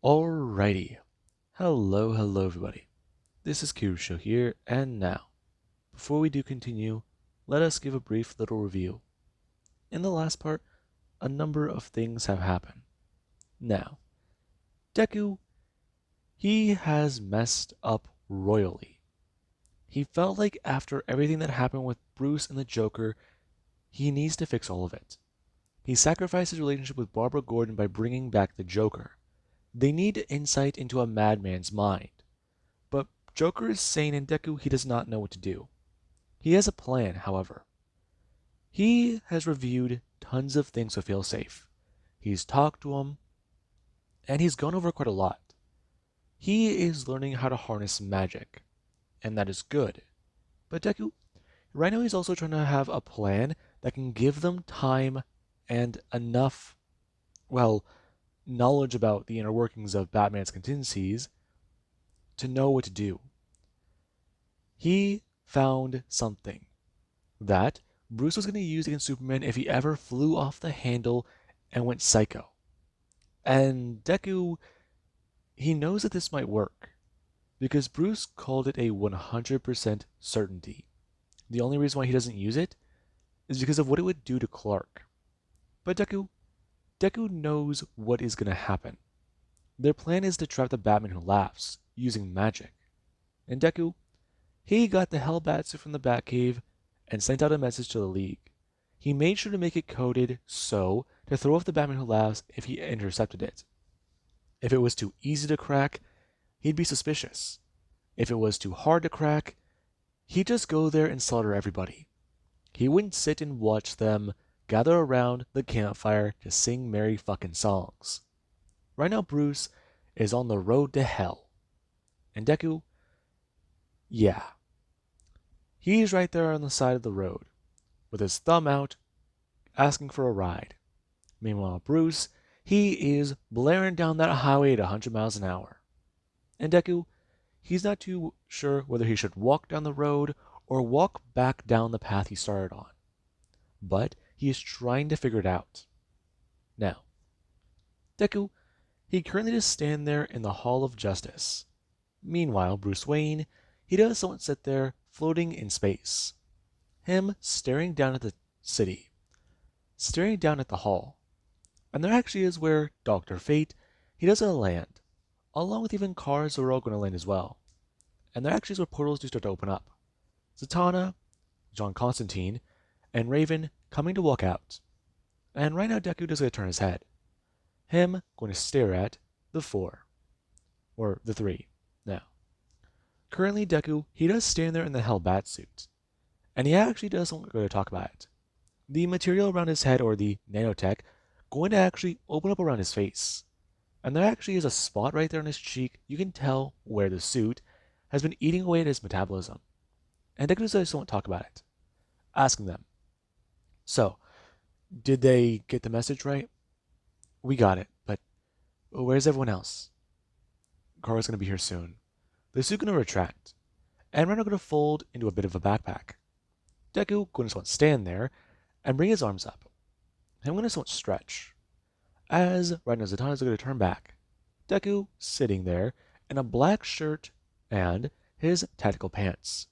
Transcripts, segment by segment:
Alrighty. Hello everybody. This is Kirusho here, and now, before we do continue, let us give a brief little review. In the last part, a number of things have happened. Now, Deku, he has messed up royally. He felt like after everything that happened with Bruce and the Joker, he needs to fix all of it. He sacrificed his relationship with Barbara Gordon by bringing back the Joker. They need insight into a madman's mind. But Joker is sane and Deku, he does not know what to do. He has a plan, however. He has reviewed tons of things with Failsafe. He's talked to him, and he's gone over quite a lot. He is learning how to harness magic, and that is good. But Deku, right now he's also trying to have a plan that can give them time and enough, knowledge about the inner workings of Batman's contingencies to know what to do. He found something that Bruce was going to use against Superman if he ever flew off the handle and went psycho. And Deku, he knows that this might work because Bruce called it a 100% certainty. The only reason why he doesn't use it is because of what it would do to Clark. But Deku knows what is going to happen. Their plan is to trap the Batman who laughs using magic. And Deku, he got the Hellbat from the Batcave and sent out a message to the League. He made sure to make it coded so to throw off the Batman who laughs if he intercepted it. If it was too easy to crack, he'd be suspicious. If it was too hard to crack, he'd just go there and slaughter everybody. He wouldn't sit and watch them gather around the campfire to sing merry fucking songs. Right now, Bruce is on the road to hell. And Deku, yeah. He's right there on the side of the road, with his thumb out, asking for a ride. Meanwhile, Bruce, he is blaring down that highway at 100 miles an hour. And Deku, he's not too sure whether he should walk down the road or walk back down the path he started on. But he is trying to figure it out. Now, Deku, he currently just stands there in the Hall of Justice. Meanwhile, Bruce Wayne, he does somewhat sit there floating in space. Him staring down at the city, staring down at the hall. And there actually is where Dr. Fate, he does land, along with even cars that are all going to land as well. And there actually is where portals do start to open up. Zatanna, John Constantine, and Raven coming to walk out. And right now Deku does going to turn his head. Him going to stare at the 4. Or the 3. Now. Currently Deku, he does stand there in the Hellbat suit. And he actually does want to go to talk about it. The material around his head, or the nanotech, going to actually open up around his face. And there actually is a spot right there on his cheek. You can tell where the suit has been eating away at his metabolism. And Deku just won't talk about it. Asking them, so, did they get the message right? We got it, but where's everyone else? Kara's going to be here soon. The suit going to retract, and Ren are going to fold into a bit of a backpack. Deku going to stand there and bring his arms up. I'm going to stretch. As right now Zatanna is going to turn back. Deku sitting there in a black shirt and his tactical pants.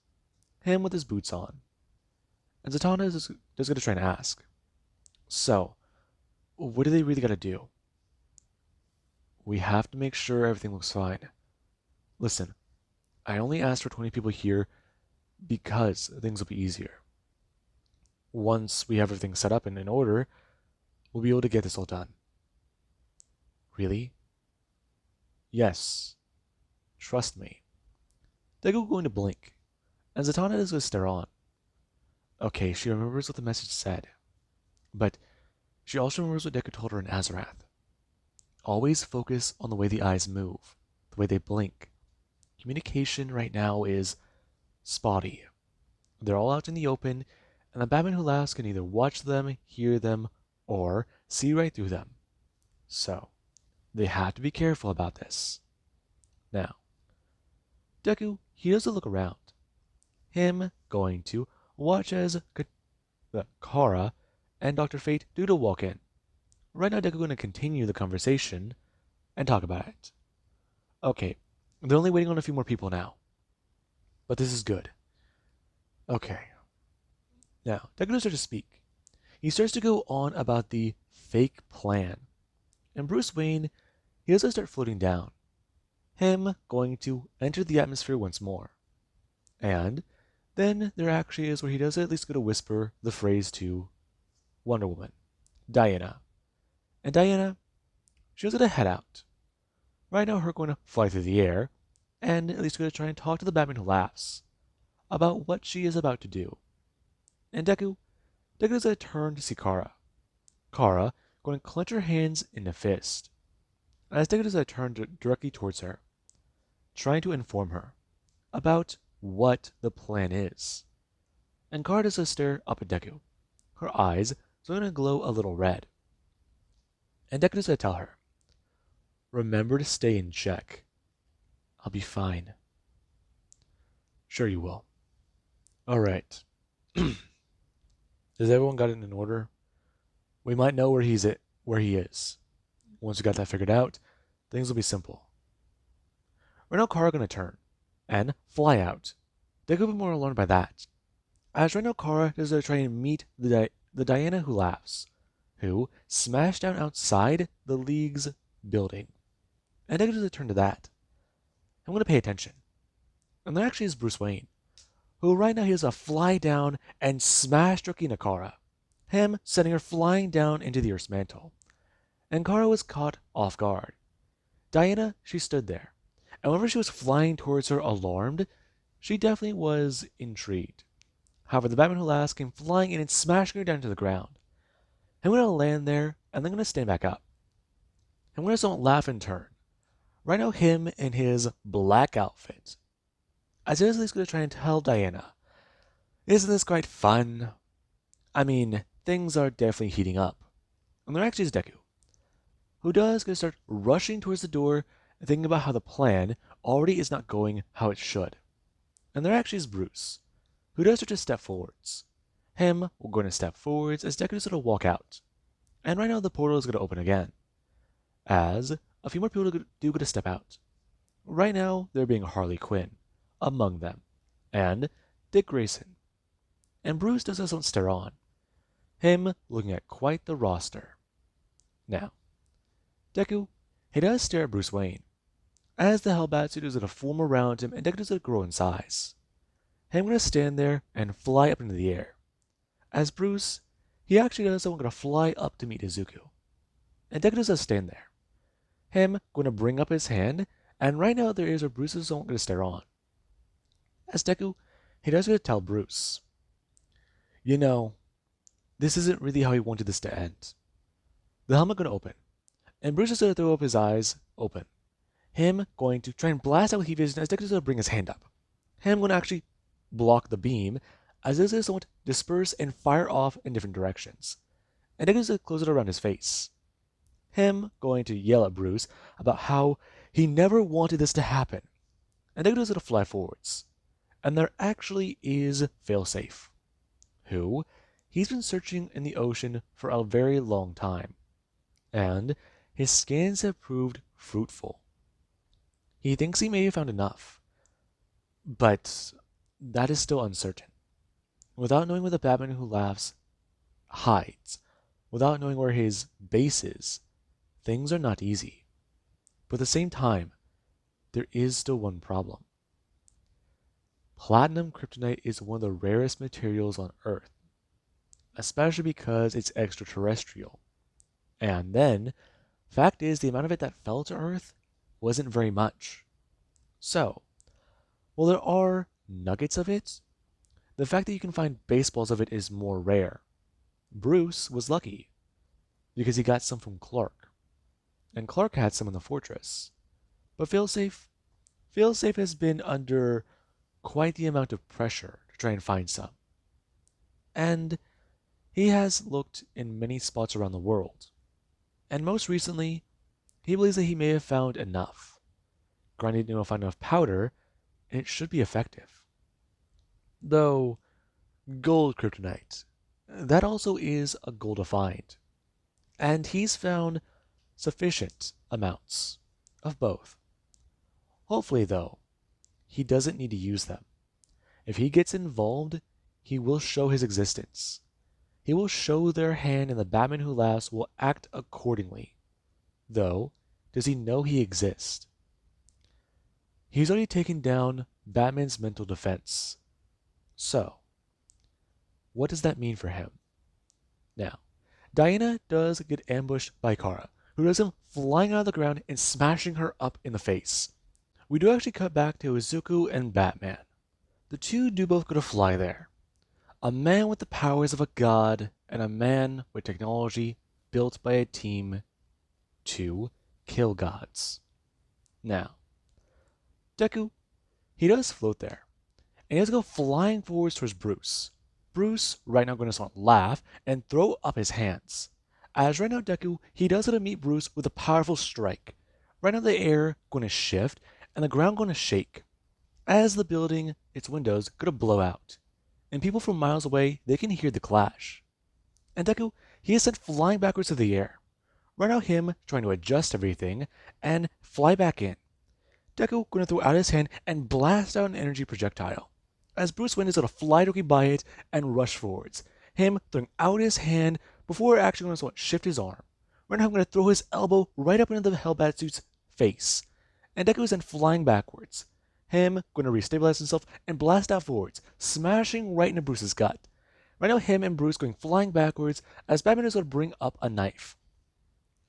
Him with his boots on. And Zatanna is just going to try and ask, so, what do they really got to do? We have to make sure everything looks fine. Listen, I only asked for 20 people here because things will be easier. Once we have everything set up and in order, we'll be able to get this all done. Really? Yes. Trust me. Deku going to blink, and Zatanna is going to stare on. Okay, she remembers what the message said, but she also remembers what Deku told her in Azarath. Always focus on the way the eyes move, the way they blink. Communication right now is spotty. They're all out in the open, and the Batman who laughs can either watch them, hear them, or see right through them. So, they have to be careful about this. Now, Deku, he doesn't look around. Him going to watch as Kara and Dr. Fate do to walk in. Right now, Deku going to continue the conversation and talk about it. Okay, they're only waiting on a few more people now, but this is good. Okay, now Deku starts to speak. He starts to go on about the fake plan, and Bruce Wayne, he doesn't start floating down. Him going to enter the atmosphere once more. And then there actually is where he does at least go to whisper the phrase to Wonder Woman, Diana. And Diana, she was going to head out. Right now, her going to fly through the air, and at least going to try and talk to the Batman who laughs about what she is about to do. And Deku is going to turn to see Kara. Kara going to clench her hands in a fist. As Deku is going to turn directly towards her, trying to inform her about what the plan is. And Kara does a stare up at Deku. Her eyes are going to glow a little red. And Deku is going to tell her, remember to stay in check. I'll be fine. Sure you will. Alright. Has everyone got it in order? We might know where he is. Once we got that figured out, things will be simple. Right now, Kara gonna turn and fly out. Deku will be more alarmed by that. As right now, Kara is gonna try and meet the Diana who laughs, who smashed down outside the League's building. And Deku does a turn to that. I'm gonna pay attention. And there actually is Bruce Wayne, who right now he has a fly down and smash directly Kara, him sending her flying down into the Earth's mantle. And Kara was caught off guard. Diana, she stood there, and whenever she was flying towards her alarmed, she definitely was intrigued. However, the Batman who laughs came flying in and smashing her down to the ground. I'm going to land there, and then going to stand back up. I'm going to don't laugh in turn. Right now, him in his black outfit. As he's going to try and tell Diana, isn't this quite fun? I mean, things are definitely heating up. And there actually is Deku, who does going to start rushing towards the door and thinking about how the plan already is not going how it should. And there actually is Bruce, who does start to step forwards. Him going to step forwards as Deku is going to walk out. And right now the portal is going to open again, as a few more people do going to step out. Right now, there being Harley Quinn among them, and Dick Grayson. And Bruce does not stare on, him looking at quite the roster. Now, Deku, he does stare at Bruce Wayne, as the Hellbat suit is going to form around him and Deku is going to grow in size. Him going to stand there and fly up into the air. As Bruce, he actually does going to fly up to meet Izuku. And Deku does stand there. Him going to bring up his hand, and right now there is where Bruce is going to stare on. As Deku, he does going to tell Bruce, you know, this isn't really how he wanted this to end. The helmet going to open, and Bruce is going to throw up his eyes open. Him going to try and blast out with heat vision as Deku is going to bring his hand up. Him going to actually block the beam as this is going to disperse and fire off in different directions. And Deku is going to close it around his face. Him going to yell at Bruce about how he never wanted this to happen. And Deku is going to fly forwards. And there actually is Failsafe, who he's been searching in the ocean for a very long time. And his scans have proved fruitful. He thinks he may have found enough, but that is still uncertain. Without knowing where the Batman who laughs hides, without knowing where his base is, things are not easy. But at the same time, there is still one problem. Platinum kryptonite is one of the rarest materials on Earth, especially because it's extraterrestrial. And then, fact is, the amount of it that fell to Earth wasn't very much. So, while there are nuggets of it, the fact that you can find baseballs of it is more rare. Bruce was lucky, because he got some from Clark, and Clark had some in the fortress. But Failsafe has been under quite the amount of pressure to try and find some. And he has looked in many spots around the world. And most recently, he believes that he may have found enough. Granted, he will find enough powder, and it should be effective. Though, gold kryptonite, that also is a goal to find. And he's found sufficient amounts of both. Hopefully, though, he doesn't need to use them. If he gets involved, he will show his existence. He will show their hand, and the Batman Who Laughs will act accordingly. Though, does he know he exists? He's already taken down Batman's mental defense. So, what does that mean for him? Now, Diana does get ambushed by Kara, who does him flying out of the ground and smashing her up in the face. We do actually cut back to Izuku and Batman. The two do both go to fly there. A man with the powers of a god, and a man with technology built by a team to kill gods. Now, Deku, he does float there, and he does go flying forwards towards Bruce. Bruce, right now, going to start laugh and throw up his hands. As right now, Deku, he does go to meet Bruce with a powerful strike. Right now, the air going to shift, and the ground going to shake. As the building, its windows, going to blow out. And people from miles away, they can hear the clash. And Deku, he is sent flying backwards to the air. Right now, him trying to adjust everything and fly back in. Deku going to throw out his hand and blast out an energy projectile. As Bruce Wayne is going to fly directly by it and rush forwards. Him throwing out his hand before actually going to shift his arm. Right now, I'm going to throw his elbow right up into the Hellbat suit's face. And Deku is then flying backwards. Him going to restabilize himself and blast out forwards, smashing right into Bruce's gut. Right now, him and Bruce going flying backwards as Batman is going to bring up a knife.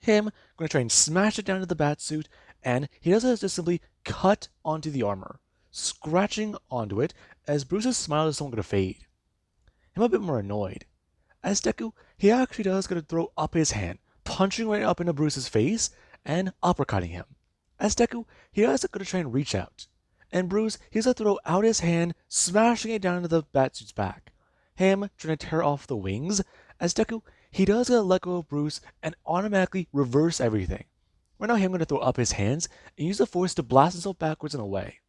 Him going to try and smash it down to the Batsuit, and he does just simply cut onto the armor, scratching onto it as Bruce's smile is going to fade. Him a bit more annoyed. As Deku, he actually does going to throw up his hand, punching right up into Bruce's face and uppercutting him. As Deku, he does going to try and reach out. And Bruce, he's going to throw out his hand, smashing it down into the Batsuit's back. Him trying to tear off the wings. As Deku, he does going to let go of Bruce and automatically reverse everything. Right now, him going to throw up his hands and use the force to blast himself backwards and away,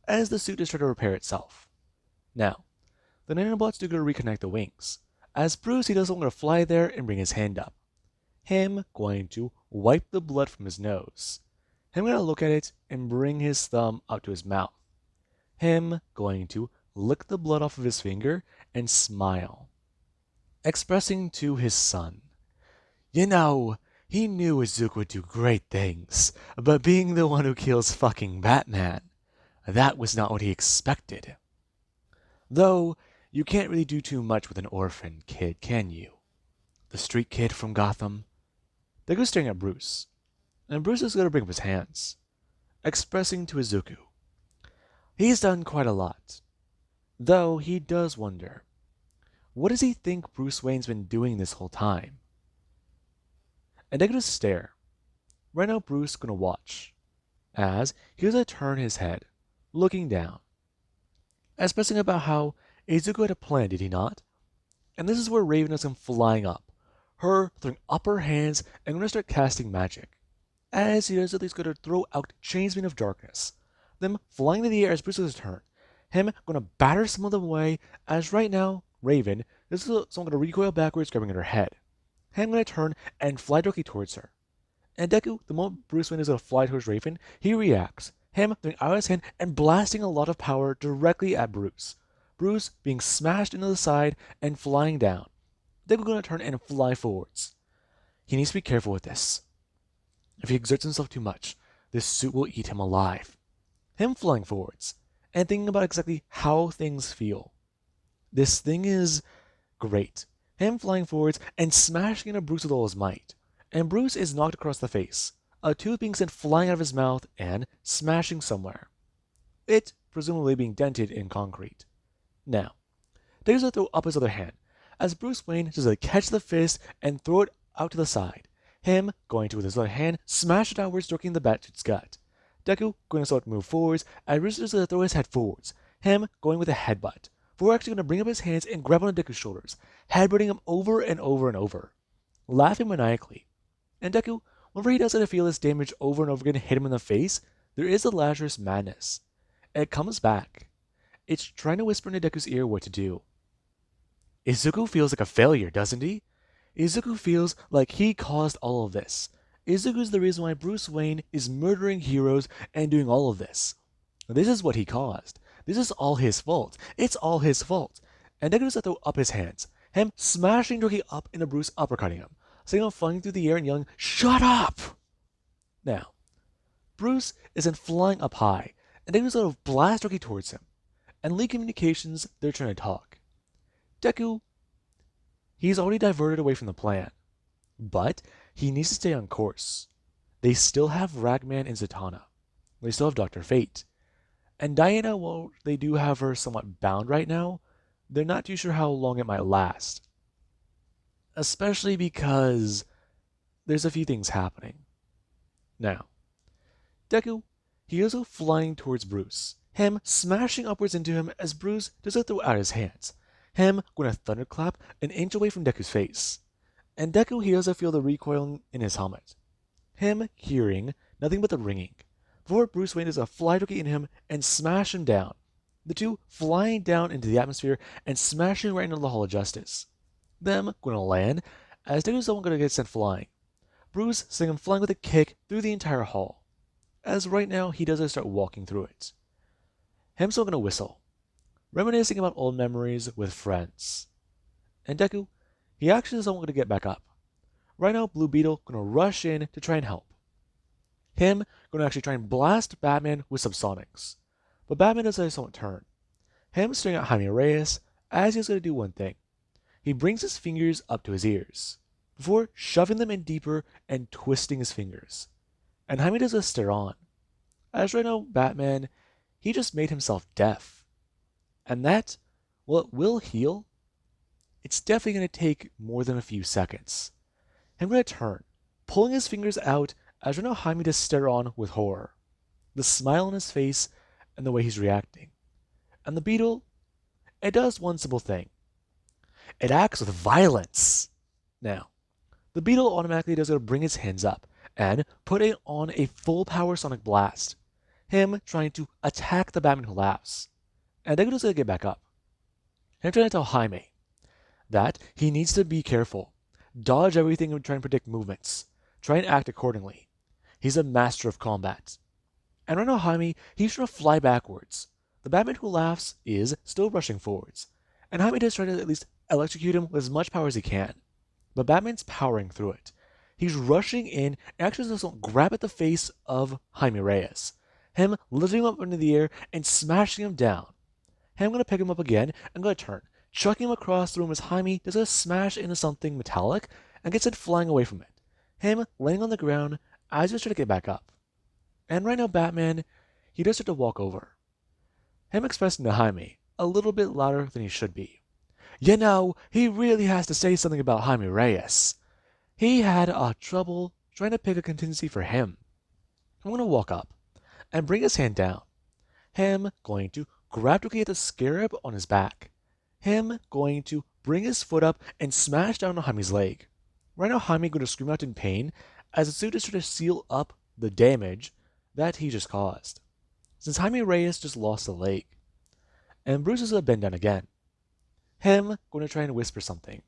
as the suit is trying to repair itself. Now, the nanobots do going to reconnect the wings. As Bruce, he does going to fly there and bring his hand up. Him going to wipe the blood from his nose. Him going to look at it and bring his thumb up to his mouth. Him going to lick the blood off of his finger and smile, expressing to his son, "You know, he knew Izuku would do great things, but being the one who kills fucking Batman, that was not what he expected. Though, you can't really do too much with an orphan kid, can you? The street kid from Gotham." They go staring at Bruce, and Bruce is going to bring up his hands, expressing to Izuku, he's done quite a lot. Though he does wonder, what does he think Bruce Wayne's been doing this whole time? And they're going to stare. Right now, Bruce going to watch, as he does turn his head, looking down, expressing about how Izuku had a plan, did he not? And this is where Raven is flying up, her throwing up her hands and going to start casting magic. As he does, he's going to throw out Chainsman of Darkness, them flying in the air as Bruce does turn. Him going to batter some of them away, as right now, Raven is going to recoil backwards, grabbing at her head. Him going to turn and fly directly towards her. And Deku, the moment Bruce Wayne is going to fly towards Raven, he reacts, him throwing out his hand and blasting a lot of power directly at Bruce. Bruce being smashed into the side and flying down. Deku going to turn and fly forwards. He needs to be careful with this. If he exerts himself too much, this suit will eat him alive. Him flying forwards and thinking about exactly how things feel. This thing is great. Him flying forwards and smashing into Bruce with all his might. And Bruce is knocked across the face, a tooth being sent flying out of his mouth and smashing somewhere. It presumably being dented in concrete. Now, Deku does throw up his other hand, as Bruce Wayne does catch the fist and throw it out to the side. Him going to with his other hand smash it outwards, stroking the Batsuit's gut. Deku going to start to move forwards, as Bruce is going to throw his head forwards. Him going with a headbutt. We're actually going to bring up his hands and grab on Deku's shoulders, headbutting him over and over and over, laughing maniacally. And Deku, whenever he does feel this damage over and over again hit him in the face, there is a Lazarus madness. It comes back. It's trying to whisper into Deku's ear what to do. Izuku feels like a failure, doesn't he? Izuku feels like he caused all of this. Izuku's the reason why Bruce Wayne is murdering heroes and doing all of this. This is what he caused. This is all his fault. It's all his fault. And Deku does throw up his hands, him smashing Doki up into Bruce, uppercutting him, sending him flying through the air and yelling, "Shut up!" Now, Bruce is then flying up high, and Deku does blast Doki towards him. And Lee Communications, they're trying to talk. Deku, he's already diverted away from the plan, but he needs to stay on course. They still have Ragman and Zatanna. They still have Dr. Fate. And Diana, while they do have her somewhat bound right now, they're not too sure how long it might last. Especially because there's a few things happening. Now, Deku, he goes flying towards Bruce, him smashing upwards into him as Bruce does throw out his hands, him going to thunderclap an inch away from Deku's face. And Deku, he does feel the recoil in his helmet, him hearing nothing but the ringing, before Bruce Wayne does a fly Doki in him and smash him down. The two flying down into the atmosphere and smashing right into the Hall of Justice. Them going to land as Deku's the one going to get sent flying. Bruce seeing him flying with a kick through the entire hall, as right now he does start walking through it. Him still going to whistle, reminiscing about old memories with friends. And Deku, he actually is the one going to get back up. Right now, Blue Beetle going to rush in to try and help. Him going to actually try and blast Batman with subsonics. But Batman does somewhat turn. Him staring at Jaime Reyes as he's going to do one thing. He brings his fingers up to his ears, before shoving them in deeper and twisting his fingers. And Jaime does a stare on. As right now, Batman, he just made himself deaf. And that, well, it will heal. It's definitely going to take more than a few seconds. I'm going to turn, pulling his fingers out as right now Jaime does stare on with horror. The smile on his face and the way he's reacting. And the beetle, it does one simple thing. It acts with violence. Now, the beetle automatically does bring his hands up and put it on a full power sonic blast. Him trying to attack the Batman who laughs. And Deku does get back up. Him trying to tell Jaime that he needs to be careful. Dodge everything and try and predict movements. Try and act accordingly. He's a master of combat. And right now Jaime, he's trying to fly backwards. The Batman who laughs is still rushing forwards. And Jaime does try to at least electrocute him with as much power as he can. But Batman's powering through it. He's rushing in and actually doesn't grab at the face of Jaime Reyes. Him lifting him up into the air and smashing him down. Him going to pick him up again and going to turn, chucking him across the room as Jaime does a smash into something metallic and gets it flying away from it. Him laying on the ground as he's trying to get back up. And right now Batman, he does start to walk over. Him expressing to Jaime a little bit louder than he should be. You know, he really has to say something about Jaime Reyes. He had trouble trying to pick a contingency for him. I'm going to walk up and bring his hand down. Him going to grab Doki at the scarab on his back. Him going to bring his foot up and smash down on Jaime's leg. Right now Jaime going to scream out in pain as the suit is trying to seal up the damage that he just caused, since Jaime Reyes just lost a leg. And Bruce is going to bend down again. Him going to try and whisper something,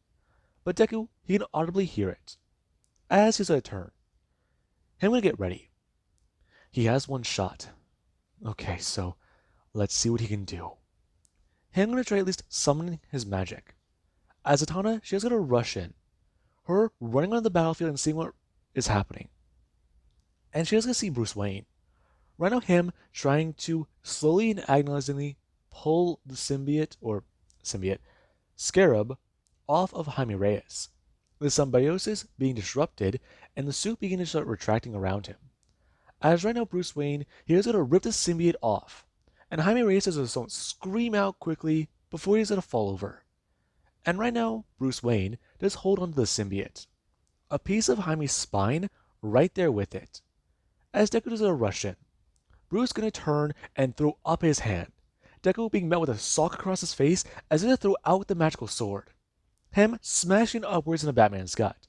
but Deku, he can audibly hear it. As he's going to turn, him going to get ready. He has one shot. Okay, so let's see what he can do. Him going to try at least summoning his magic. As Zatanna, she's going to rush in. Her running on the battlefield and seeing what is happening. And she is going to see Bruce Wayne. Right now him trying to slowly and agonizingly pull the scarab off of Jaime Reyes. The symbiosis being disrupted and the suit beginning to start retracting around him. As right now Bruce Wayne, he is going to rip the symbiote off. And Jaime Reyes is going to scream out quickly before he's going to fall over. And right now, Bruce Wayne does hold onto the symbiote. A piece of Jaime's spine right there with it. As Deku does a rush in, Bruce going to turn and throw up his hand. Deku being met with a sock across his face as he throw out the magical sword. Him smashing upwards into Batman's gut.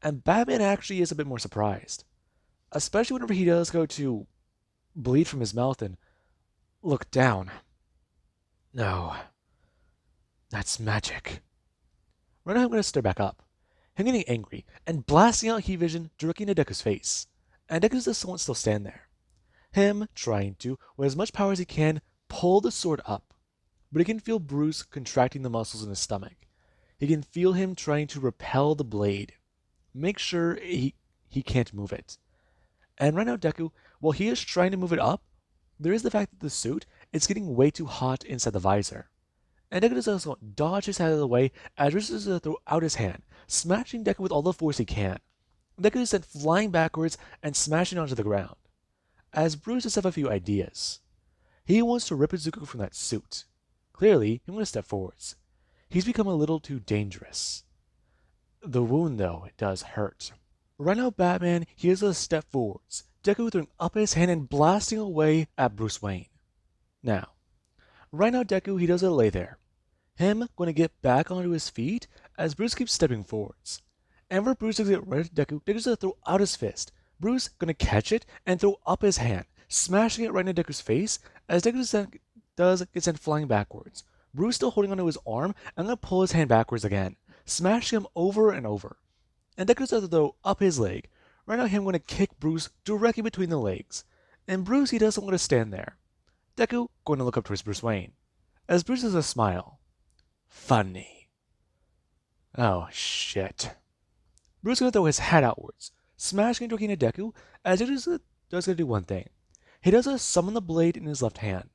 And Batman actually is a bit more surprised. Especially whenever he does go to bleed from his mouth and look down. No. That's magic. Right now I'm going to stare back up. Him getting angry and blasting out heat vision directly into Deku's face. And Deku does still stand there. Him trying to, with as much power as he can, pull the sword up. But he can feel Bruce contracting the muscles in his stomach. He can feel him trying to repel the blade. Make sure he can't move it. And right now, Deku, while he is trying to move it up, there is the fact that the suit is getting way too hot inside the visor. And Deku does also dodge his head out of the way as Bruce does throw out his hand, smashing Deku with all the force he can. Deku is sent flying backwards and smashing onto the ground. As Bruce does have a few ideas. He wants to rip Izuku from that suit. Clearly, he wants to step forwards. He's become a little too dangerous. The wound, though, it does hurt. Right now, Batman, he is a step forwards, Deku throwing up his hand and blasting away at Bruce Wayne. Now, right now, Deku, he doesn't lay there. Him going to get back onto his feet as Bruce keeps stepping forwards. And for Bruce to get rid of Deku, Deku's going to throw out his fist. Bruce going to catch it and throw up his hand, smashing it right into Deku's face as Deku does get sent flying backwards. Bruce still holding onto his arm and going to pull his hand backwards again, smashing him over and over. And Deku starts to throw up his leg. Right now, him going to kick Bruce directly between the legs. And Bruce, he doesn't want to stand there. Deku going to look up towards Bruce Wayne. As Bruce does a smile. Funny. Oh, shit. Bruce going to throw his head outwards, smashing and joking at Deku, as Deku does going to do one thing. He does summon the blade in his left hand.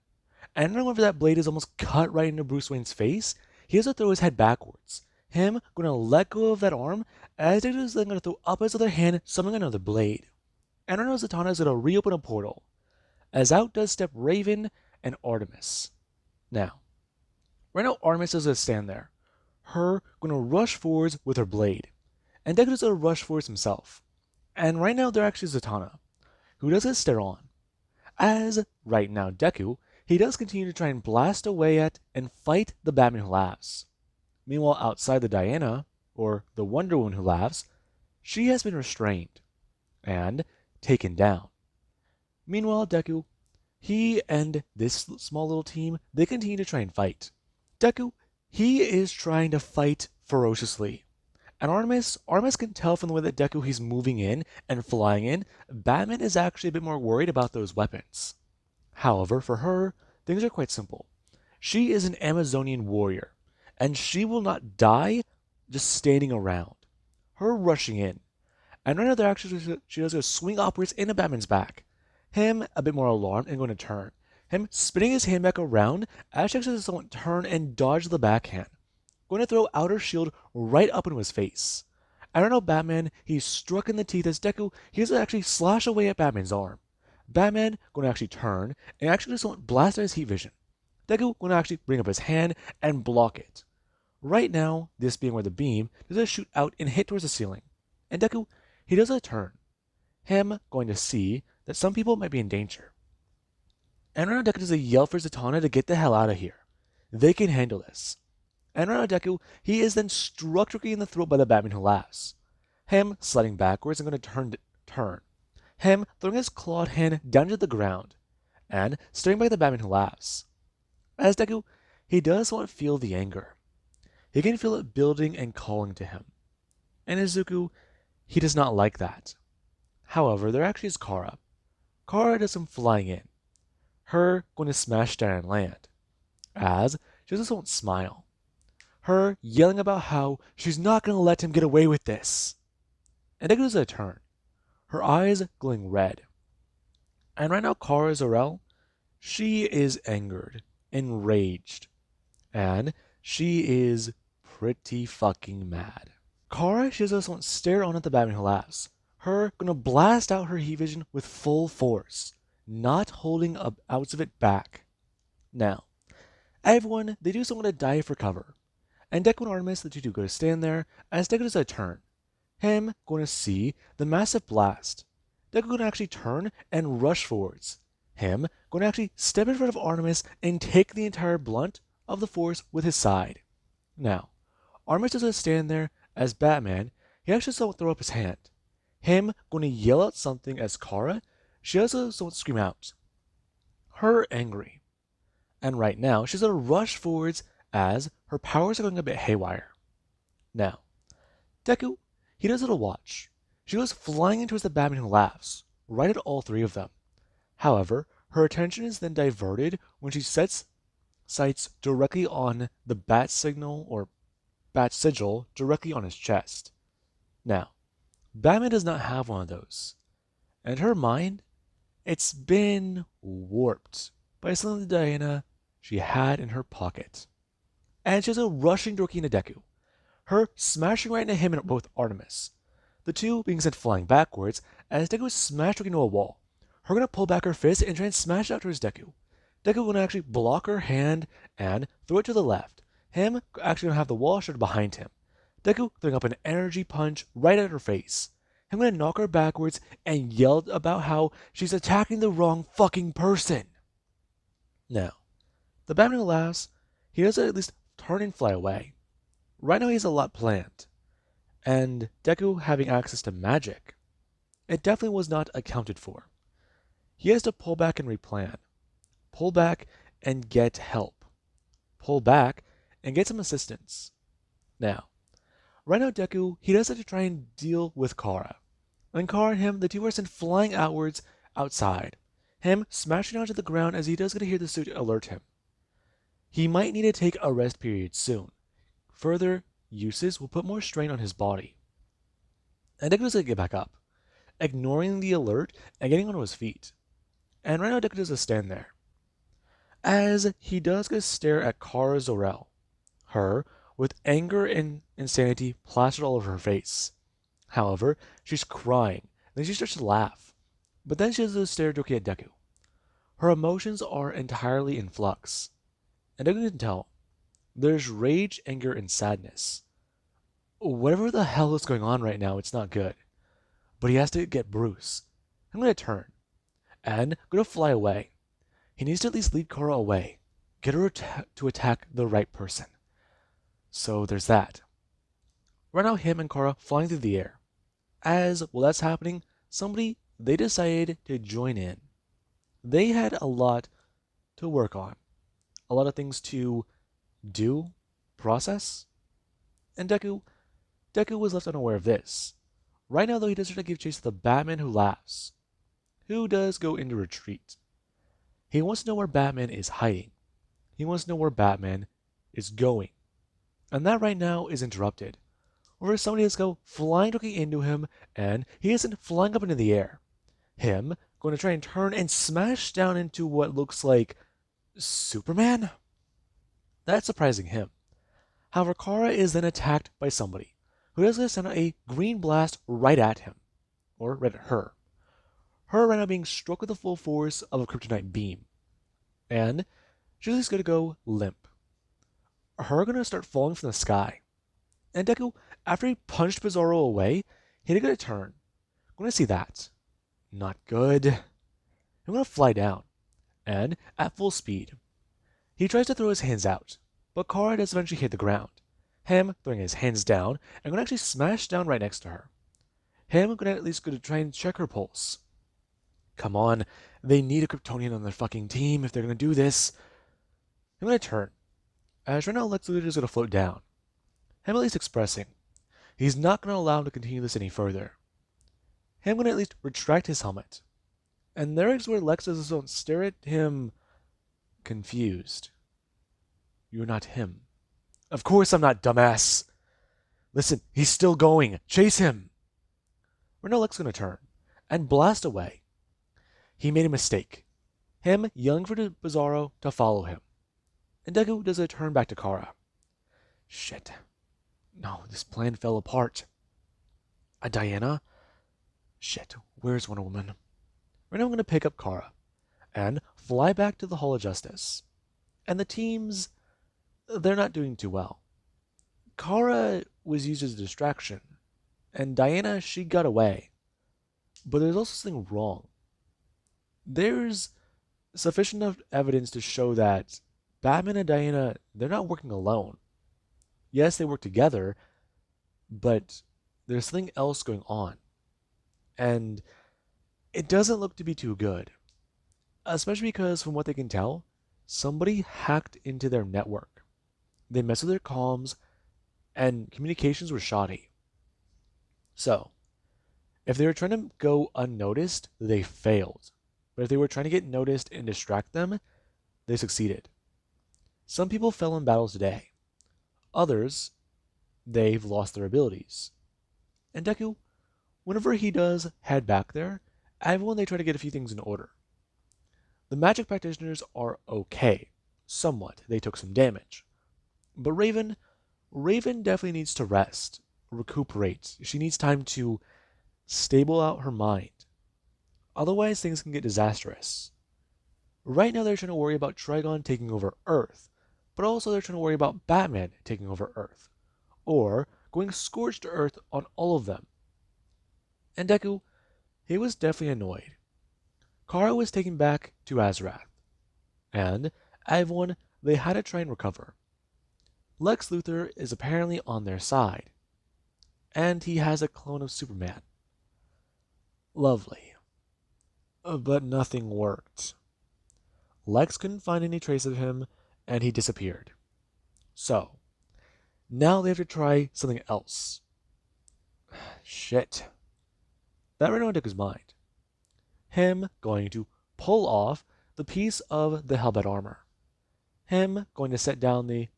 And whenever that blade is almost cut right into Bruce Wayne's face, he has to throw his head backwards. Him going to let go of that arm, as Deku is then going to throw up his other hand, summoning another blade. And right now Zatanna is going to reopen a portal, as out does step Raven and Artemis. Now, right now Artemis is going to stand there. Her going to rush forwards with her blade. And Deku is going to rush forwards himself. And right now they're actually Zatanna, who does get stare on. As right now Deku, he does continue to try and blast away at and fight the Batman who laughs. Meanwhile, outside the Diana, or the Wonder Woman who laughs, she has been restrained and taken down. Meanwhile, Deku, he and this small little team, they continue to try and fight. Deku, he is trying to fight ferociously. And Artemis can tell from the way that Deku he's moving in and flying in, Batman is actually a bit more worried about those weapons. However, for her, things are quite simple. She is an Amazonian warrior, and she will not die just standing around. Her rushing in. And right now they're actually she does go swing upwards into Batman's back. Him a bit more alarmed and going to turn. Him spinning his hand back around as she actually does turn and dodge the backhand. Going to throw out her shield right up into his face. And right now Batman, he's struck in the teeth as Deku, he's going to actually slash away at Batman's arm. Batman going to actually turn and actually just blast at his heat vision. Deku going to actually bring up his hand and block it. Right now, this being where the beam does a shoot out and hit towards the ceiling. And Deku, he does a turn. Him going to see that some people might be in danger. And right now Deku does a yell for Zatanna to get the hell out of here. They can handle this. And right now Deku, he is then struck directly in the throat by the Batman who laughs. Him sliding backwards and going to turn. Him throwing his clawed hand down to the ground. And staring by the Batman who laughs. As Deku, he does not feel the anger. He can feel it building and calling to him. And Izuku, he does not like that. However, there actually is Kara. Kara does some flying in. Her going to smash down and land. As she just won't smile. Her yelling about how she's not going to let him get away with this. And Deku does a turn. Her eyes glowing red. And right now Kara Zor-El, she is angered, enraged. And she is pretty fucking mad. Kara, she just won't stare on at the Batman who laughs. Her gonna blast out her heat vision with full force, not holding an ounce of it back. Now, everyone, they do someone to dive for cover. And Deku and Artemis, the two go to stand there as Deku does a turn. Him going to see the massive blast. Deku going to actually turn and rush forwards. Him going to actually step in front of Artemis and take the entire blunt of the force with his side. Now, Artemis doesn't stand there as Batman, he actually doesn't throw up his hand. Him going to yell out something as Kara, she also doesn't scream out. Her angry. And right now, she's going to rush forwards as her powers are going a bit haywire. Now, Deku, he does a little watch. She goes flying in towards the Batman who laughs, right at all three of them. However, her attention is then diverted when she sets sights directly on the bat signal or bat sigil directly on his chest. Now, Batman does not have one of those, and her mind, it's been warped by something that Diana she had in her pocket. And she's a rushing directly into Deku, her smashing right into him and both Artemis. The two being sent flying backwards as Deku is smashed into a wall. Her gonna pull back her fist and try and smash it out towards Deku. Deku gonna actually block her hand and throw it to the left. Him actually gonna have the wall shut behind him. Deku throwing up an energy punch right at her face. Him gonna knock her backwards and yelled about how she's attacking the wrong fucking person. Now, the Batman laughs. He does at least turn and fly away. Right now he has a lot planned. And Deku having access to magic, it definitely was not accounted for. He has to pull back and replan. Pull back and get help. Pull back and get some assistance. Now, right now Deku, he does have to try and deal with Kara. And Kara and him, the two are sent flying outwards outside. Him smashing onto the ground as he does get to hear the suit alert him. He might need to take a rest period soon. Further uses will put more strain on his body. And Deku does get back up, ignoring the alert and getting onto his feet. And right now Deku does stand there, as he does get to stare at Kara Zor-El, her with anger and insanity plastered all over her face. However, she's crying, then she starts to laugh, but then she does to stare directly at Deku. Her emotions are entirely in flux, and Deku can tell there's rage, anger, and sadness. Whatever the hell is going on right now, it's not good. But he has to get Bruce. I'm going to turn and going to fly away. He needs to at least lead Kara away. Get her to attack the right person. So there's that. Right now, him and Kara flying through the air. As while that's happening, they decided to join in. They had a lot to work on. A lot of things to do, process. And Deku was left unaware of this. Right now, though, he does try to give chase to the Batman who laughs, who does go into retreat. He wants to know where Batman is hiding. He wants to know where Batman is going. And that right now is interrupted. Or somebody has go flying directly into him, and he isn't flying up into the air. Him going to try and turn and smash down into what looks like Superman? That's surprising him. However, Kara is then attacked by somebody who does send out a green blast right at him, or right at her. Her right now being struck with the full force of a kryptonite beam, and she's just gonna go limp. Her gonna start falling from the sky, and Deku, after he punched Bizarro away, he did get a turn. I'm gonna see that. Not good. I'm gonna fly down, and at full speed, he tries to throw his hands out, but Kara does eventually hit the ground. Him throwing his hands down and gonna actually smash down right next to her. Him gonna at least try and check her pulse. Come on, they need a Kryptonian on their fucking team if they're gonna do this. I'm gonna turn, as right now Lex Luthor is gonna float down. Him at least expressing he's not gonna allow him to continue this any further. Him gonna at least retract his helmet. And there is where Lex doesn't stare at him confused. You're not him. Of course I'm not, dumbass. Listen, he's still going. Chase him. Right now Lex gonna turn and blast away. He made a mistake. Him yelling for Bizarro to follow him. And Deku does a turn back to Kara. Shit. No, this plan fell apart. Diana? Shit, where's Wonder Woman? Right now I'm gonna pick up Kara and fly back to the Hall of Justice. And the teams, they're not doing too well. Kara was used as a distraction, and Diana, she got away. But there's also something wrong. There's sufficient enough evidence to show that Batman and Diana, they're not working alone. Yes, they work together, but there's something else going on. And it doesn't look to be too good. Especially because, from what they can tell, somebody hacked into their network. They messed with their comms, and communications were shoddy. So, if they were trying to go unnoticed, they failed. but if they were trying to get noticed and distract them, they succeeded. Some people fell in battles today. Others, they've lost their abilities. And Deku, whenever he does head back there, everyone they try to get a few things in order. The magic practitioners are okay. Somewhat. They took some damage. But Raven definitely needs to rest, recuperate. She needs time to stable out her mind. Otherwise, things can get disastrous. Right now, they're trying to worry about Trigon taking over Earth, but also they're trying to worry about Batman taking over Earth, or going scorched to Earth on all of them. And Deku, he was definitely annoyed. Kara was taken back to Azrath, and everyone, they had to try and recover. Lex Luthor is apparently on their side, and he has a clone of Superman. Lovely. But nothing worked. Lex couldn't find any trace of him, and he disappeared. So, now they have to try something else. Shit. That ran on Deku's mind. Him going to pull off the piece of the Hellbat armor. Him going to set down the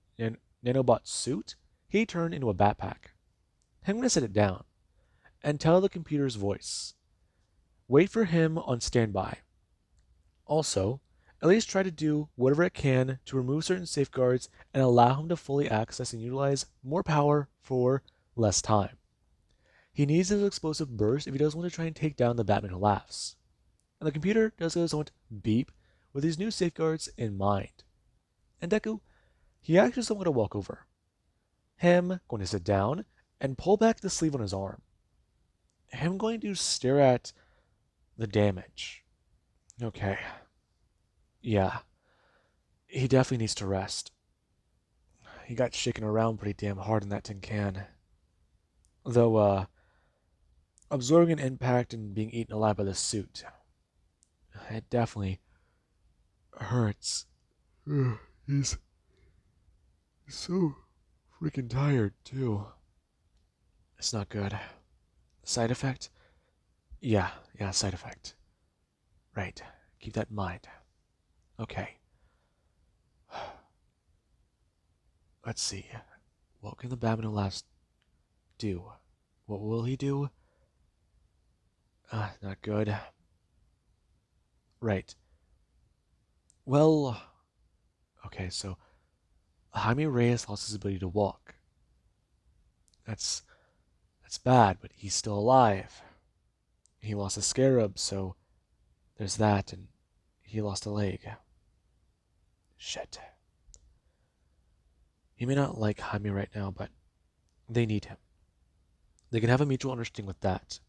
nanobot suit he turned into a backpack. Him going to set it down and tell the computer's voice. Wait for him on standby. Also, at least try to do whatever it can to remove certain safeguards and allow him to fully access and utilize more power for less time. He needs his explosive burst if he does want to try and take down the Batman who laughs. And the computer does go somewhat beep with these new safeguards in mind. And Deku, he actually somewhat to walk over. Him going to sit down and pull back the sleeve on his arm. Him going to stare at the damage. Okay. Yeah. He definitely needs to rest. He got shaken around pretty damn hard in that tin can. Though, absorbing an impact and being eaten alive by the suit, it definitely hurts. He's so freaking tired, too. It's not good. Side effect? Yeah, side effect. Right. Keep that in mind. Okay. Let's see. What can the Batman last do? What will he do? Not good. Right. Well, okay, so Jaime Reyes lost his ability to walk. That's bad, but he's still alive. He lost a scarab, so there's that, and he lost a leg. Shit. He may not like Jaime right now, but they need him. They can have a mutual understanding with that.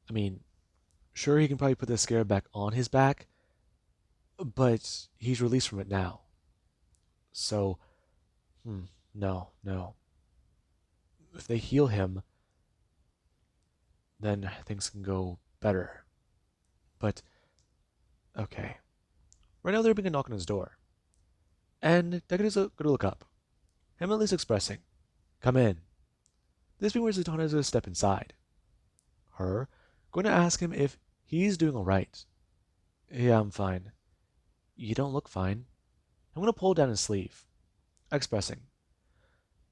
I mean, sure, he can probably put the scarab back on his back, but he's released from it now. So, no. If they heal him, then things can go better. But, okay. Right now, there being a knock on his door. And Deku going to look up. Him at least expressing, come in. This being where Zatanna is going to step inside. Her going to ask him if he's doing alright. Yeah, I'm fine. You don't look fine. I'm going to pull down his sleeve. Expressing,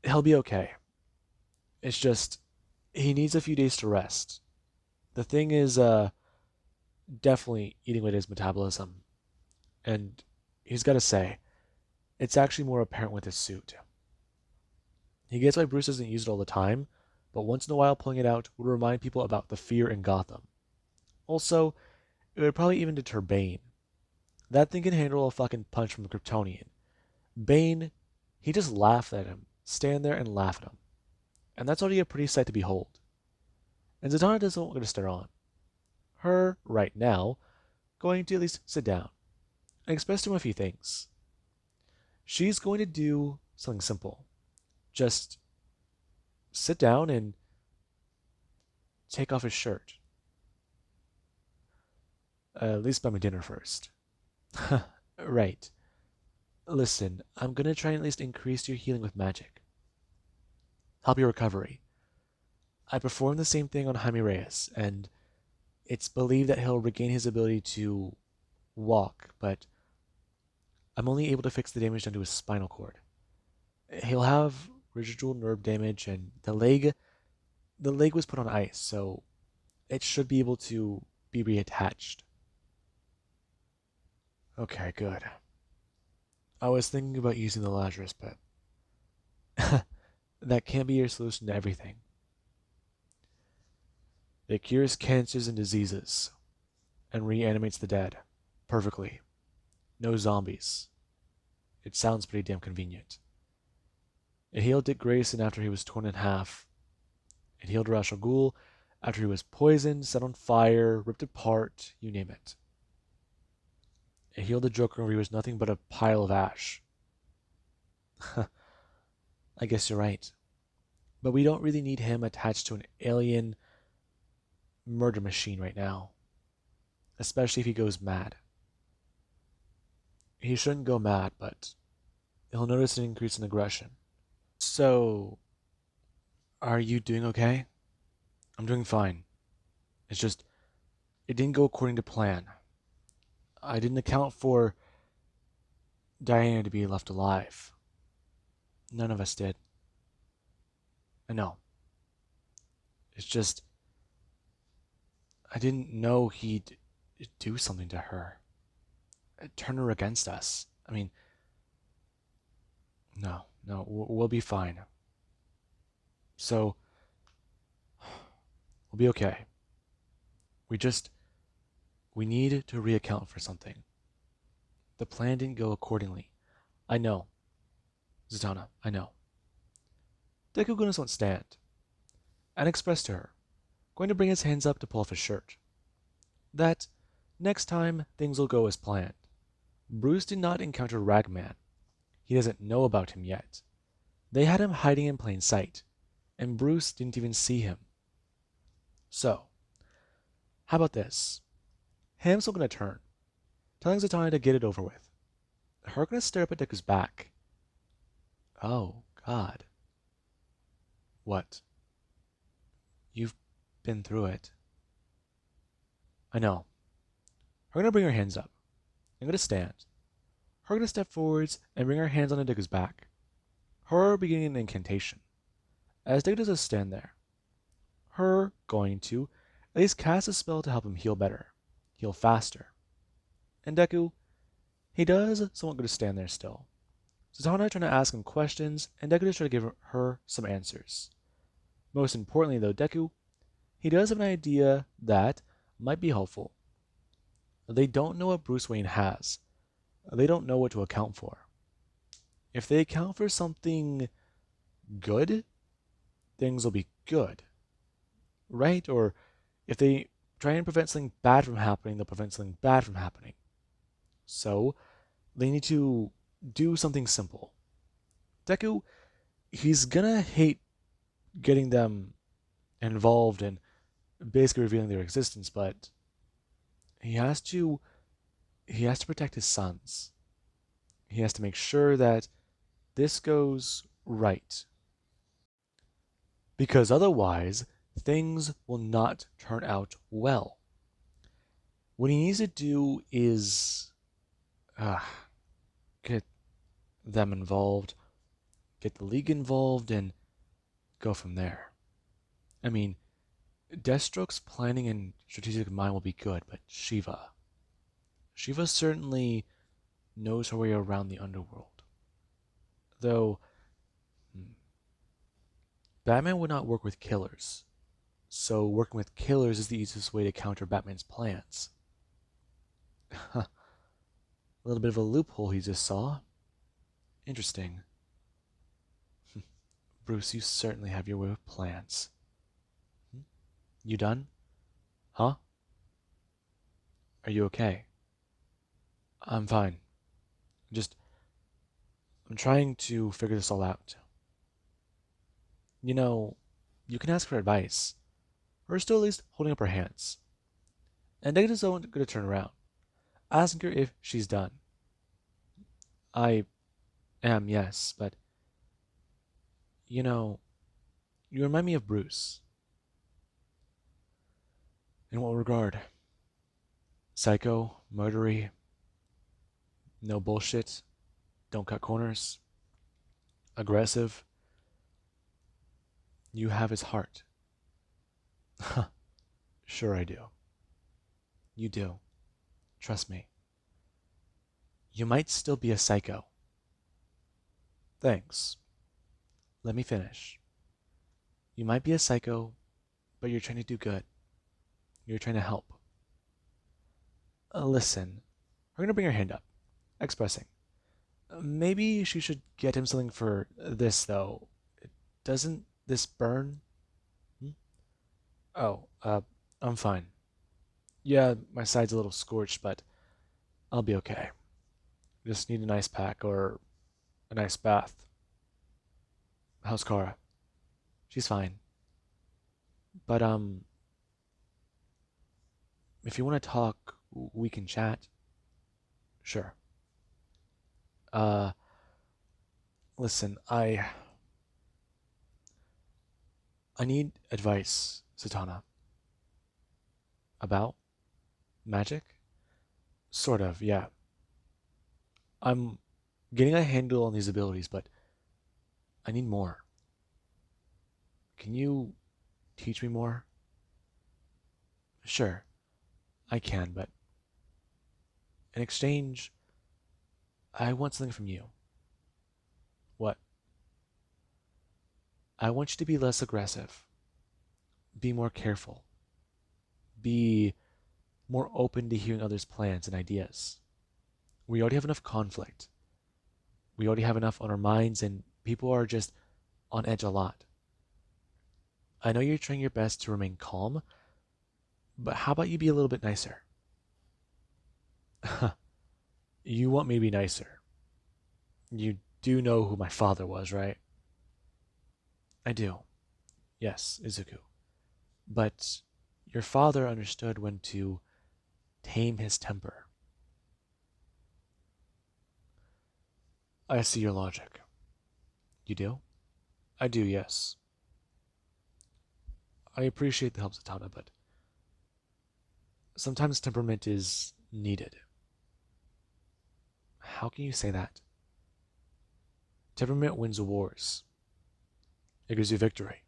he'll be okay. It's just, he needs a few days to rest. The thing is, definitely eating with his metabolism. And he's got to say, it's actually more apparent with his suit. He gets why Bruce doesn't use it all the time, but once in a while pulling it out would remind people about the fear in Gotham. Also, it would probably even deter Bane. That thing can handle a fucking punch from a Kryptonian. Bane, he just laughed at him, stand there and laugh at him. And that's already a pretty sight to behold. And Zatanna doesn't want to stare on. Her, right now, going to at least sit down and express to him a few things. She's going to do something simple. Just sit down and take off his shirt. At least buy me dinner first. Right. Listen, I'm gonna try and at least increase your healing with magic. Help your recovery. I performed the same thing on Jaime Reyes, and It's believed that he'll regain his ability to walk, but I'm only able to fix the damage done to his spinal cord. He'll have residual nerve damage, and the leg was put on ice, so it should be able to be reattached. Okay, good. I was thinking about using the Lazarus, but that can't be your solution to everything. It cures cancers and diseases, and reanimates the dead. Perfectly. No zombies. It sounds pretty damn convenient. It healed Dick Grayson after he was torn in half. It healed Ra's al Ghul after he was poisoned, set on fire, ripped apart, you name it. It healed the Joker when he was nothing but a pile of ash. I guess you're right. But we don't really need him attached to an alien murder machine right now. Especially if he goes mad. He shouldn't go mad, but he'll notice an increase in aggression. So, are you doing okay? I'm doing fine. It's just, it didn't go according to plan. I didn't account for Diana to be left alive. None of us did. I know. It's just, I didn't know he'd do something to her. Turn her against us. I mean, no, no, we'll be fine. So, we'll be okay. We just, we need to reaccount for something. The plan didn't go accordingly. I know. Zatanna, I know. Deku Gunas won't stand, and expressed to her, going to bring his hands up to pull off his shirt, that next time things will go as planned. Bruce did not encounter Ragman. He doesn't know about him yet. They had him hiding in plain sight, and Bruce didn't even see him. So, how about this? Ham's still gonna turn, telling Zatanna to get it over with. Her gonna stare up at Deku's back. Oh, God. What? You've been through it. I know. Her gonna bring her hands up. I'm gonna stand. Her gonna step forwards and bring her hands on Deku's back. Her beginning an incantation. As Deku does stand there. Her going to at least cast a spell to help him heal better. Heal faster. And Deku, he does somewhat good to stand there still. Zatanna trying to ask him questions, and Deku just trying to give her some answers. Most importantly, though, Deku, he does have an idea that might be helpful. They don't know what Bruce Wayne has. They don't know what to account for. If they account for something good, things will be good. Right? Or if they try and prevent something bad from happening, they'll prevent something bad from happening. So, they need to do something simple. Deku, he's gonna hate getting them involved and basically revealing their existence, but he has to protect his sons. He has to make sure that this goes right. Because otherwise, things will not turn out well. What he needs to do is get them involved, get the League involved, and go from there. I mean, Deathstroke's planning and strategic mind will be good, but Shiva certainly knows her way around the underworld. Though, Batman would not work with killers, so working with killers is the easiest way to counter Batman's plans. A little bit of a loophole he just saw. Interesting. Bruce, you certainly have your way with plans. You done? Huh? Are you okay? I'm fine. I'm trying to figure this all out. You know, you can ask for advice. Or still at least holding up her hands. And Negative going to turn around, asking her if she's done. I am, yes, but you know, you remind me of Bruce. In what regard? Psycho, murdery, no bullshit, don't cut corners, aggressive. You have his heart. Sure I do. You do. Trust me. You might still be a psycho. Thanks. Let me finish. You might be a psycho, but you're trying to do good. You're trying to help. Listen, we're going to bring her hand up. Expressing. Maybe she should get him something for this, though. Doesn't this burn? Hmm? Oh, I'm fine. Yeah, my side's a little scorched, but I'll be okay. Just need an ice pack or an ice bath. How's Kara? She's fine. But, if you want to talk, we can chat. Sure. Uh, Listen, I need advice, Satana. About magic? Sort of, yeah. I'm getting a handle on these abilities, but I need more. Can you teach me more? Sure, I can, but in exchange, I want something from you. What? I want you to be less aggressive, be more careful, be more open to hearing others' plans and ideas. We already have enough conflict. We already have enough on our minds, and people are just on edge a lot. I know you're trying your best to remain calm, but how about you be a little bit nicer? You want me to be nicer. You do know who my father was, right? I do. Yes, Izuku. But your father understood when to tame his temper. I see your logic. You do? I do, yes. I appreciate the help, Zatanna, but sometimes temperament is needed. How can you say that? Temperament wins wars. It gives you victory.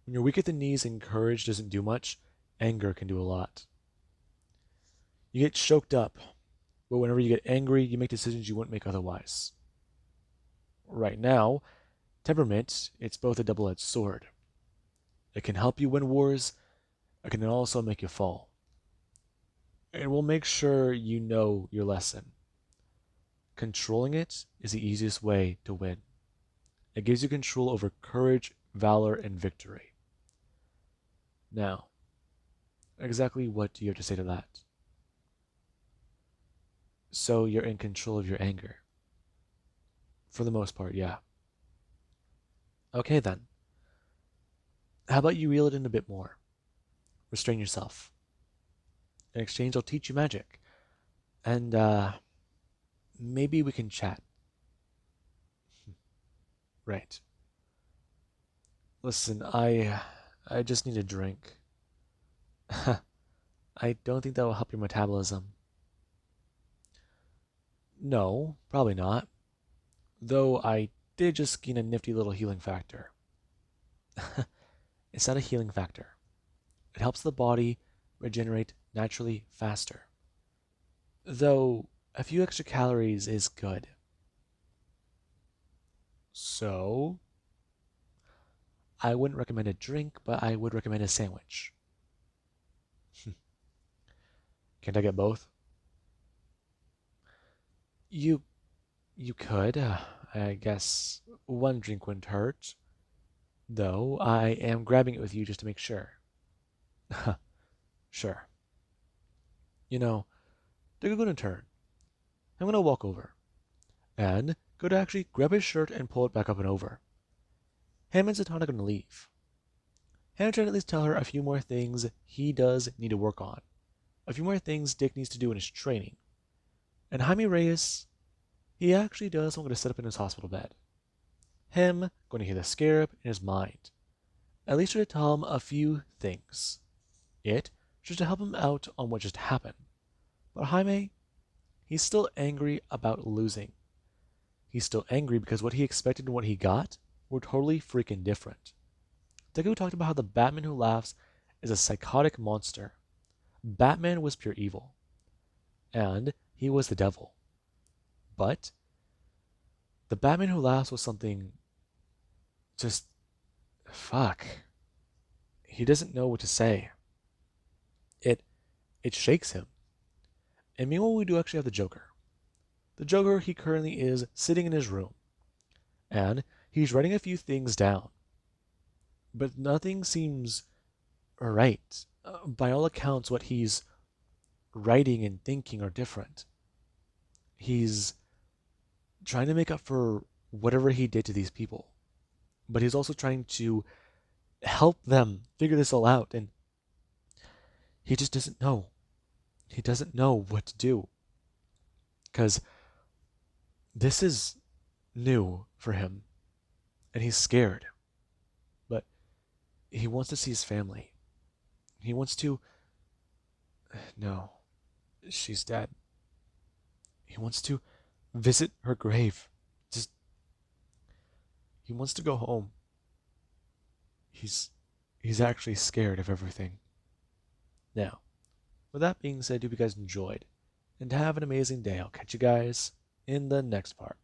When you're weak at the knees and courage doesn't do much, anger can do a lot. You get choked up, but whenever you get angry, you make decisions you wouldn't make otherwise. Right now, temperament, it's both a double-edged sword. It can help you win wars, it can also make you fall. It will make sure you know your lesson. Controlling it is the easiest way to win. It gives you control over courage, valor, and victory. Now, exactly what do you have to say to that? So you're in control of your anger. For the most part, yeah. Okay then. How about you reel it in a bit more? Restrain yourself. In exchange, I'll teach you magic. And, maybe we can chat. Right. Listen, I just need a drink. I don't think that will help your metabolism. No, probably not. Though I did just gain a nifty little healing factor. It's not a healing factor. It helps the body regenerate naturally faster. Though a few extra calories is good. So, I wouldn't recommend a drink, but I would recommend a sandwich. Can't I get both? You you could. I guess one drink wouldn't hurt. Though I am grabbing it with you just to make sure. Sure. You know, take a good turn. I'm gonna walk over and go to actually grab his shirt and pull it back up and over. Him and Zatanna are gonna leave. Hannah tried to at least tell her a few more things he does need to work on. A few more things Dick needs to do in his training. And Jaime Reyes, he actually does want to set up in his hospital bed. Him going to hear the scarab in his mind. At least try to tell him a few things. it just to help him out on what just happened. But Jaime, he's still angry about losing. He's still angry because what he expected and what he got were totally freaking different. Deku talked about how the Batman who laughs is a psychotic monster. Batman was pure evil, and he was the devil. But the Batman who laughs was something just fuck. He doesn't know what to say. It it shakes him. And meanwhile, we do actually have the Joker. The Joker, he currently is sitting in his room, and he's writing a few things down. But nothing seems right. By all accounts, what he's writing and thinking are different. He's trying to make up for whatever he did to these people, but he's also trying to help them figure this all out, and he just doesn't know. He doesn't know what to do because this is new for him, and he's scared. But he wants to see his family. He wants to. No, she's dead. He wants to visit her grave. Just. He wants to go home. He's. He's actually scared of everything. Now, with that being said, I hope you guys enjoyed. And have an amazing day. I'll catch you guys in the next part.